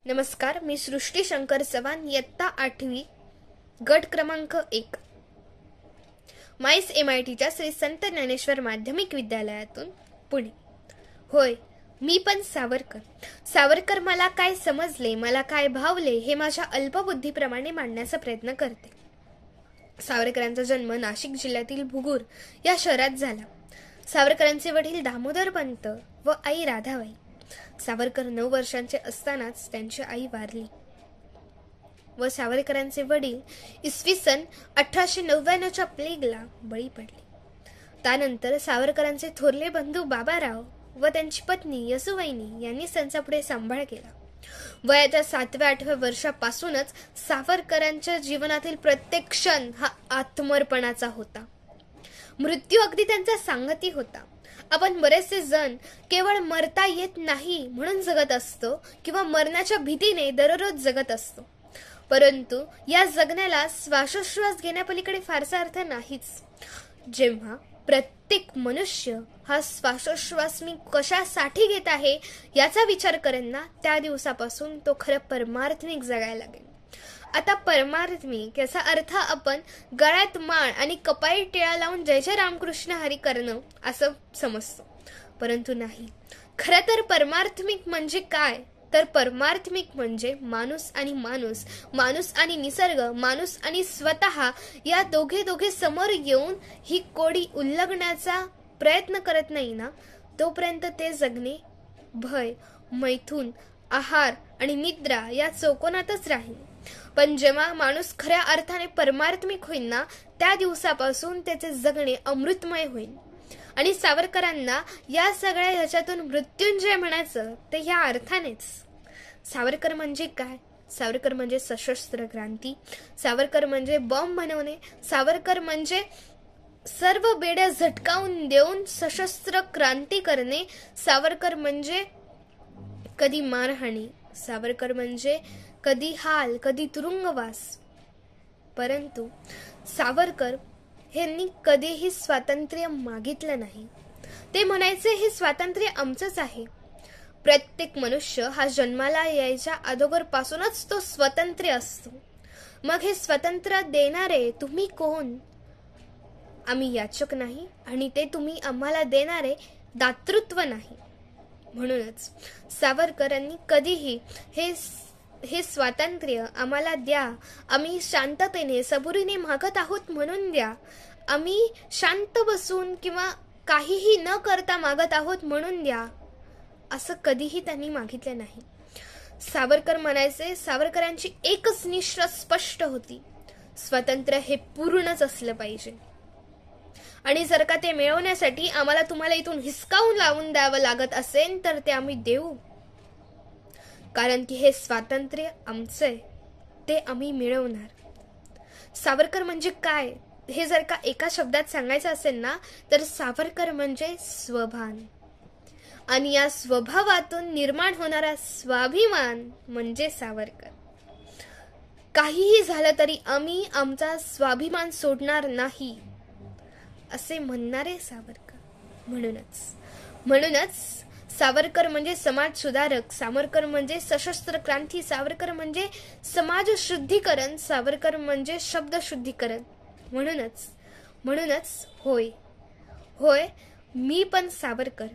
नमस्कार, मी सृष्टी शंकर चव्हाण, इयत्ता 8वी, गट क्रमांक 1, माईस MITच्या श्री संत ज्ञानेश्वर माध्यमिक विद्यालयातून पुणे. होय, मी पण सावरकर मला काय समजले, मला काय भावले हे माझ्या अल्पबुद्धीप्रमाणे मांडण्याचा प्रयत्न करते. सावरकरांचा जन्म नाशिक जिल्ह्यातील भुगूर या शहरात झाला. सावरकरांचे वडील दामोदरपंत व आई राधाबाई. सावरकर 9 वर्षांचे असतानाच त्यांची आई वारली व सावरकरांचे वडील इसवी सन 1899च्या प्लेगला बळी पडले. त्यानंतर सावरकरांचे थोरले बंधू बाबाराव व त्यांची पत्नी यसुवहिनी यांनी त्यांचा पुढे सांभाळ केला. वयाच्या 7व्या-8व्या वर्षापासूनच सावरकरांच्या जीवनातील प्रत्येक क्षण हा आत्मर्पणाचा होता. मृत्यू अगदी त्यांचा सांगती होता. आपण बरेचसे जण केवळ मरता येत नाही म्हणून जगत असतो किंवा मरण्याच्या भीतीने दररोज जगत असतो, परंतु या जगण्याला श्वासोश्वास घेण्यापलीकडे फारसा अर्थ नाहीच. जेव्हा प्रत्येक मनुष्य हा श्वासोश्वास मी कशासाठी घेत आहे याचा विचार करेन ना, त्या दिवसापासून तो खरं परमार्थमिक जगायला लागेल. आता परमार्थमिक याचा अर्थ आपण गळ्यात माळ आणि कपाळी टिळा लावून जय जय रामकृष्ण हरी करणं असं समजतो, परंतु नाही. खरं तर परमार्थमिक म्हणजे काय, तर परमार्थमिक म्हणजे माणूस आणि माणूस, माणूस आणि निसर्ग, माणूस आणि स्वतः या दोघे समोर येऊन ही कोडी उल्लंघण्याचा प्रयत्न करत नाही ना, तोपर्यंत ते जगणे भय, मैथून, आहार आणि निद्रा या चौकोनातच राहील. पण जेव्हा माणूस खऱ्या अर्थाने परमार्थमिक होईल ना, त्या दिवसापासून त्याचे जगणे अमृतमय होईल. आणि सावरकरांना या सगळ्या ह्याच्यातून मृत्युंजय म्हणायचं ते ह्या अर्थानेच. सावरकर म्हणजे काय? सावरकर म्हणजे सशस्त्र क्रांती, सावरकर म्हणजे बॉम्ब बनवणे, सावरकर म्हणजे सर्व बेड्या झटकावून देऊन सशस्त्र क्रांती करणे, सावरकर म्हणजे कधी मारहाणी, सावरकर म्हणजे कधी हाल, कधी तुरुंगवास. परंतु सावरकर यांनी कधीही स्वातंत्र्य मागितलं नाही. ते म्हणायचे हे स्वातंत्र्य आमचंच आहे. प्रत्येक मनुष्य हा जन्माला यायच्या अगोदर पासूनच तो स्वतंत्र असतो. मग हे स्वतंत्र देणारे तुम्ही कोण? आम्ही याचक नाही आणि ते तुम्ही आम्हाला देणारे दातृत्व नाही. म्हणूनच सावरकरांनी कधीही हे स्वातंत्र्य आम्हाला द्या, आम्ही शांततेने सबुरीने मागत आहोत म्हणून द्या, आम्ही शांत बसून किंवा काहीही न करता मागत आहोत म्हणून द्या, असं कधीही त्यांनी मागितलं नाही. सावरकर म्हणायचे, सावरकरांची एकच निष्ठा स्पष्ट होती, स्वातंत्र्य हे पूर्णच असलं पाहिजे आणि जर का ते मिळवण्यासाठी आम्हाला तुम्हाला इथून हिसकावून लावून द्यावं लागत असेल तर ते आम्ही देऊ, कारण की हे स्वातंत्र्य आमचंय, ते आम्ही मिळवणार. सावरकर म्हणजे काय हे जर का एका शब्दात सांगायचं असेल ना, तर सावरकर म्हणजे स्वभान आणि या स्वभावातून निर्माण होणारा स्वाभिमान म्हणजे सावरकर. काहीही झालं तरी आम्ही आमचा स्वाभिमान सोडणार नाही असे म्हणणारे सावरकर. म्हणूनच सावरकर म्हणजे समाज सुधारक, सावरकर म्हणजे सशस्त्र क्रांती, सावरकर म्हणजे समाज शुद्धीकरण, सावरकर म्हणजे शब्द शुद्धीकरण. म्हणूनच होय, मी पण सावरकर.